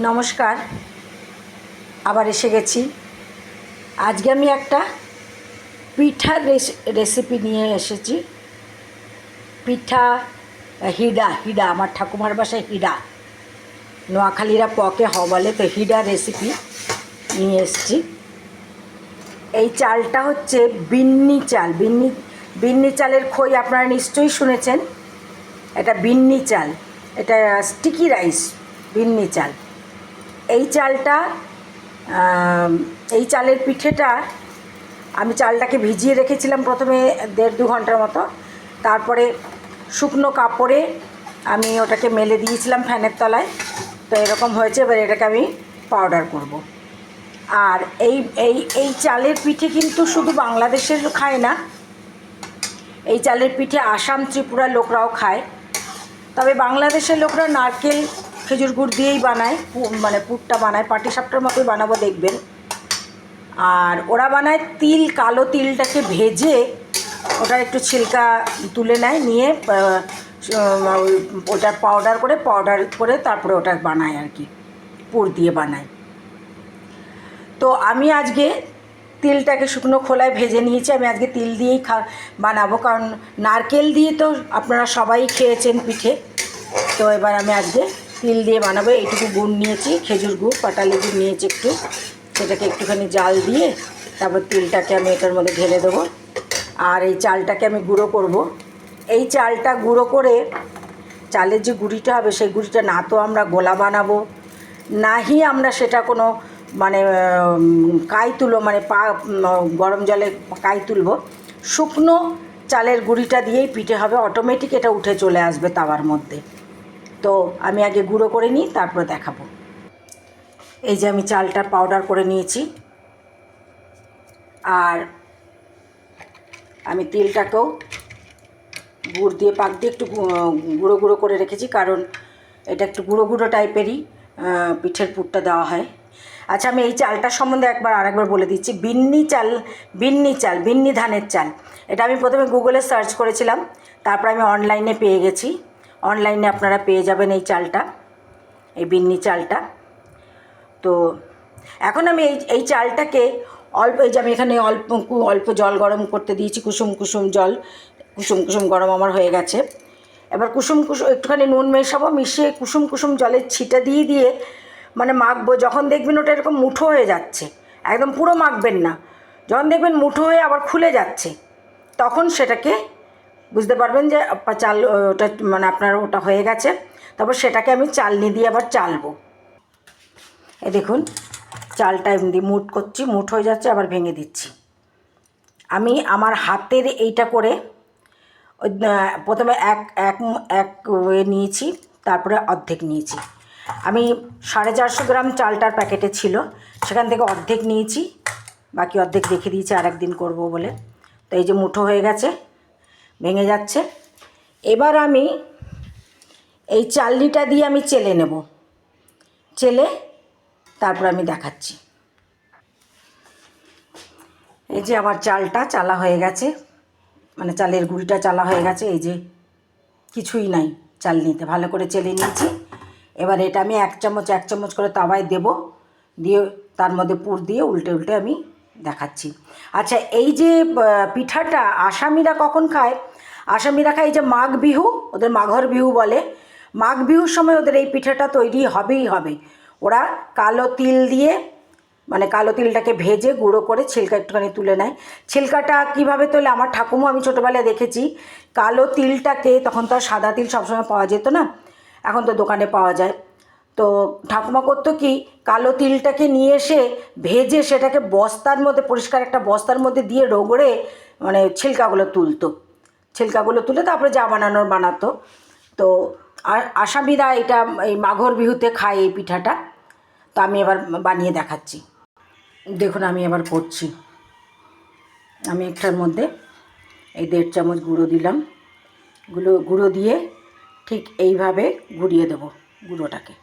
নমস্কার, আবার এসে গেছি। আজকে আমি একটা পিঠার রেসিপি নিয়ে এসেছি। পিঠা হিডা হিডা আমার ঠাকুমার বাসায় হিডা, নোয়াখালীরা পকে বলে, তো হিডা রেসিপি নিয়ে এসেছি। এই চালটা হচ্ছে বিন্নি চাল। বিন্নি চালের খই আপনারা নিশ্চয়ই শুনেছেন। এটা বিন্নি চাল, এটা স্টিকি রাইস বিন্নি চাল। এই চালটা এই চালের পিঠেটা আমি চালটাকে ভিজিয়ে রেখেছিলাম প্রথমে 1.5-2 ঘন্টার মতো। তারপরে শুকনো কাপড়ে আমি ওটাকে মেলে দিয়েছিলাম ফ্যানের তলায়। তো এরকম হয়েছে। এবার এটাকে আমি পাউডার করব। আর এই এই এই চালের পিঠে কিন্তু শুধু বাংলাদেশের খায় না, এই চালের পিঠে আসাম ত্রিপুরার লোকরাও খায়। তবে বাংলাদেশের লোকরা নারকেল খেজুর গুড় দিয়েই বানায়, মানে পুরটা বানায়, পাটিসাপটার মতোই বানাবো দেখবেন। আর ওরা বানায় তিল, কালো তিলটাকে ভেজে ওটা একটু ছিলকা তুলে নেয়, নিয়ে ওটা পাউডার করে তারপরে ওটা বানায় আর কি, পুর দিয়ে বানায়। তো আমি আজকে তিলটাকে শুকনো খোলায় ভেজে নিয়েছি। আমি আজকে তিল দিয়েই বানাবো, কারণ নারকেল দিয়ে তো আপনারা সবাই খেয়েছেন পিঠে। তো এবার আমি আজকে তিল দিয়ে বানাবো। এইটুকু গুড় নিয়েছি, খেজুর গুড়, পাটালি গুড় নিয়েছি একটু, সেটাকে একটুখানি জাল দিয়ে তারপর তিলটাকে আমি এটার মধ্যে ঢেলে দেবো। আর এই চালটাকে আমি গুঁড়ো করব। এই চালটা গুঁড়ো করে চালের যে গুঁড়িটা হবে, সেই গুঁড়িটা না তো আমরা গোলা বানাবো, নাহি আমরা সেটা কোনো মানে কাই তুলো, মানে গরম জলে কাই তুলব। শুকনো চালের গুঁড়িটা দিয়েই পিঠে হবে, অটোমেটিক এটা উঠে চলে আসবে তাওয়ার মধ্যে। তো আমি আগে গুঁড়ো করে নিই, তারপরে দেখাবো। এই যে আমি চালটা পাউডার করে নিয়েছি। আর আমি তিলটাকেও গুড় দিয়ে পাক দিয়ে একটু গুঁড়ো গুঁড়ো করে রেখেছি, কারণ এটা একটু গুঁড়ো গুঁড়ো টাইপেরই পিঠের পুরটা দেওয়া হয়। আচ্ছা, আমি এই চালটার সম্বন্ধে আরেকবার বলে দিচ্ছি। বিন্নি চাল, বিন্নি ধানের চাল। এটা আমি প্রথমে গুগলে সার্চ করেছিলাম, তারপর আমি অনলাইনে পেয়ে গেছি। অনলাইনে আপনারা পেয়ে যাবেন এই চালটা, এই বিন্নি চালটা। তো এখন আমি এই চালটাকে অল্প, এই যে আমি এখানে অল্প জল গরম করতে দিয়েছি, কুসুম কুসুম গরম আমার হয়ে গেছে। এবার একটুখানি নুন মেশাবো, মিশিয়ে কুসুম জলের ছিটা দিয়ে মানে মাখবো। যখন দেখবেন ওটা এরকম মুঠো হয়ে যাচ্ছে, একদম পুরো মাখবেন না, যখন দেখবেন মুঠো হয়ে আবার খুলে যাচ্ছে, তখন সেটাকে বুঝতে পারবেন যে চাল ওটা মানে আপনার ওটা হয়ে গেছে। তারপর সেটাকে আমি চালনি দিয়ে আবার চালবো। এই দেখুন, চালটা এমনি মুঠ হয়ে যাচ্ছে, আবার ভেঙে দিচ্ছি। আমি আমার হাতের এইটা করে প্রথমে এক নিয়েছি, তারপরে অর্ধেক নিয়েছি। আমি 450 গ্রাম চালটার প্যাকেটে ছিল, সেখান থেকে অর্ধেক নিয়েছি, বাকি অর্ধেক রেখে দিয়েছি আর একদিন করবো বলে। তো এই যে মুঠো হয়ে গেছে, ভেঙে যাচ্ছে। এবার আমি এই চালনিটা দিয়ে আমি চেলে নেব, চেলে তারপর আমি দেখাচ্ছি। এই যে আমার চালটা চালা হয়ে গেছে, মানে চালের গুঁড়িটা চালা হয়ে গেছে। এই যে কিছুই নাই চালনিতে, ভালো করে চেলে নিয়েছি। এবার এটা আমি এক চামচ করে তাওয়ায় দেব, দিয়ে তার মধ্যে পুর দিয়ে উল্টে আমি দেখাচ্ছি। আচ্ছা, এই যে পিঠাটা আসামিরা কখন খায়? আসামিরা খায় এই যে মাঘ বিহু, ওদের মাঘর বিহু বলে। মাঘ বিহুর সময় ওদের এই পিঠাটা তৈরি হবেই হবে। ওরা কালো তিল দিয়ে, মানে কালো তিলটাকে ভেজে গুঁড়ো করে ছিলকা একটুখানি তুলে নেয়। ছিলকাটা কীভাবে তোলে, আমার ঠাকুমা আমি ছোটোবেলায় দেখেছি, কালো তিলটাকে, তখন তো আর সাদা তিল সবসময় পাওয়া যেত না, এখন তো দোকানে পাওয়া যায়। তো ঠাকুমা করতো কি, কালো তিলটাকে নিয়ে এসে ভেজে সেটাকে বস্তার মধ্যে, পরিষ্কার একটা বস্তার মধ্যে দিয়ে রগড়ে মানে ছিলকাগুলো তুলে তারপরে যা বানাতো। তো আসামিরা এটা এই মাঘর বিহুতে খায় এই পিঠাটা। তো আমি এবার বানিয়ে দেখাচ্ছি। দেখুন, আমি এবার করছি। আমি একটার মধ্যে এই 1.5 চামচ গুঁড়ো দিলাম। গুঁড়ো দিয়ে ঠিক এইভাবে ঘুরিয়ে দেবো গুঁড়োটাকে।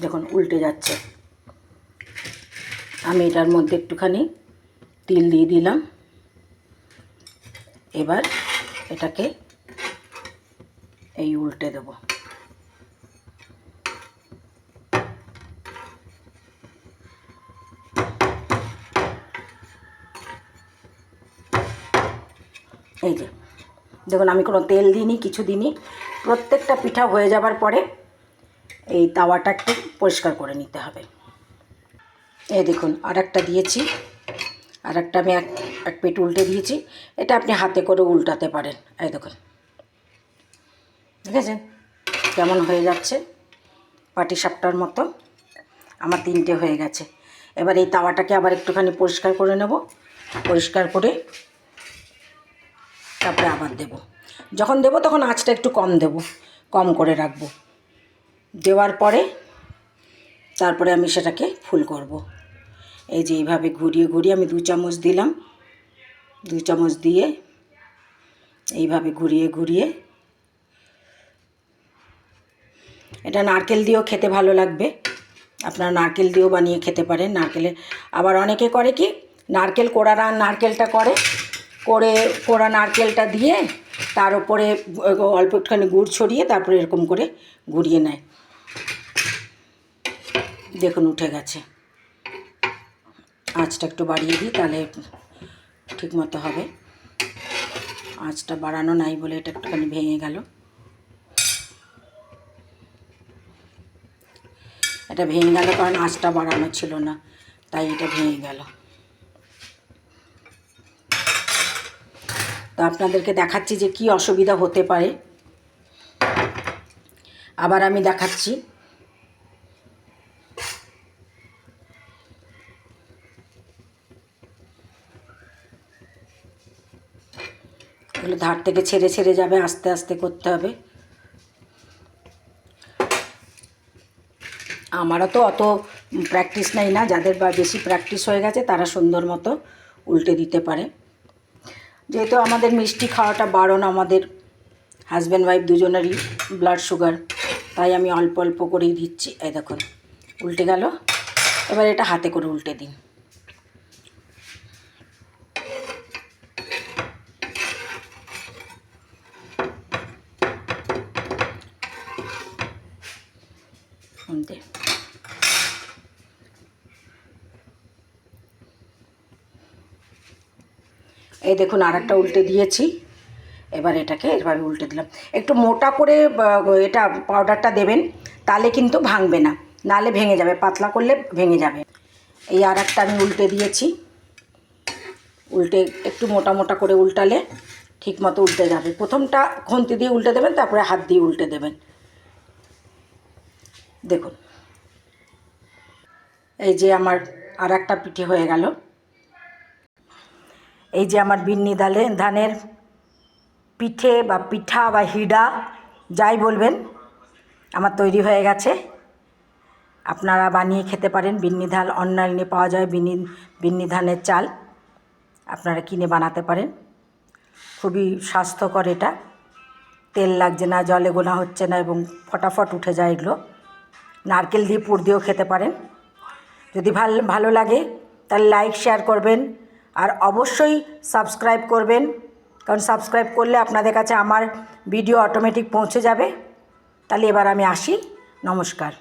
দেখুন উল্টে যাচ্ছে। আমি এটার মধ্যে একটুখানি তিল দিয়ে দিলাম। এবার এটাকে এই উল্টে দেব। এই যে দেখুন, আমি কোনো তেল দিইনি, কিছু দিইনি। প্রত্যেকটা পিঠা হয়ে যাবার পরে এই তাওয়াটা একটু পরিষ্কার করে নিতে হবে। এই দেখুন, আর একটা দিয়েছি, আর একটা আমি এক পেট উল্টে দিয়েছি। এটা আপনি হাতে করে উল্টাতে পারেন। এই দেখুন, ঠিক আছে কেমন হয়ে যাচ্ছে, পাটিসাপটার মতো। আমার 3টে হয়ে গেছে। এবার এই তাওয়াটাকে আবার একটুখানি পরিষ্কার করে নেব। পরিষ্কার করে তারপরে আবার দেব। যখন দেব তখন আঁচটা একটু কম দেব, কম করে রাখবো। দেওয়ার পরে তারপরে আমি সেটাকে ফুল করব। এই যে এইভাবে ঘুরিয়ে ঘুরিয়ে আমি 2 চামচ দিলাম। 2 চামচ দিয়ে এইভাবে ঘুরিয়ে ঘুরিয়ে, এটা নারকেল দিয়েও খেতে ভালো লাগবে। আপনারা নারকেল দিয়েও বানিয়ে খেতে পারেন। নারকেলের আবার অনেকে করে কি, নারকেল কোড়া নারকেলটা কোড়া নারকেলটা দিয়ে তার উপরে অল্প একটুখানি গুড় ছড়িয়ে তারপরে এরকম করে ঘুরিয়ে নেয়। দেখুন উঠে গেছে। আঁচটা একটু বাড়িয়ে দিই, তাহলে ঠিক মতো হবে। আঁচটা বাড়ানো নাই বলে এটা একটুখানি ভেঙে গেল। এটা ভেঙে গেল কারণ আঁচটা বাড়ানো ছিল না, তাই এটা ভেঙে গেল। তো আপনাদেরকে দেখাচ্ছি যে কি অসুবিধা হতে পারে। আবার আমি দেখাচ্ছি। এগুলো ধার থেকে ছেড়ে ছেড়ে যাবে, আস্তে আস্তে করতে হবে। আমারও তো অত প্র্যাকটিস নেই না, যাদের বা বেশি প্র্যাকটিস হয়ে গেছে তারা সুন্দর মতো উল্টে দিতে পারে। যেহেতু আমাদের মিষ্টি খাওয়াটা বারণ, আমাদের হাজব্যান্ড ওয়াইফ দুজনেরই ব্লাড সুগার, তাই আমি অল্প অল্প করেই দিচ্ছি। এই দেখুন উল্টে গেল। এবার এটা হাতে করে উল্টে দিন। এই দেখুন আর একটা উল্টে দিয়েছি। এবার এটাকে এভাবে উল্টে দিলাম। একটু মোটা করে এটা পাউডারটা দেবেন, তাহলে কিন্তু ভাঙবে না, নালে ভেঙে যাবে। পাতলা করলে ভেঙে যাবে। এই আর একটা আমি উল্টে দিয়েছি। উল্টে একটু মোটা মোটা করে উল্টালে ঠিক মতো উল্টে যাবে। প্রথমটা খুন্তি দিয়ে উল্টে দেবেন, তারপরে হাত দিয়ে উল্টে দেবেন। দেখুন এই যে আমার আর একটা পিঠে হয়ে গেল। এই যে আমার বিন্নি ধানের পিঠে বা পিঠা বা হিডা যাই বলবেন, আমার তৈরি হয়ে গেছে। আপনারা বানিয়ে খেতে পারেন। বিন্নি ধান অনলাইনে পাওয়া যায়, বিন্নি ধানের চাল আপনারা কিনে বানাতে পারেন। খুবই স্বাস্থ্যকর। এটা তেল লাগছে না, জলে গোনা হচ্ছে না এবং ফটাফট উঠে যায় এগুলো। নারকেল দিয়ে পুর দিয়েও খেতে পারেন। যদি ভালো লাগে তাহলে লাইক শেয়ার করবেন, আর অবশ্যই সাবস্ক্রাইব করবেন, কারণ সাবস্ক্রাইব করলে আপনাদের কাছে আমার ভিডিও অটোমেটিক পৌঁছে যাবে। তাহলে এবার আমি আসি। নমস্কার।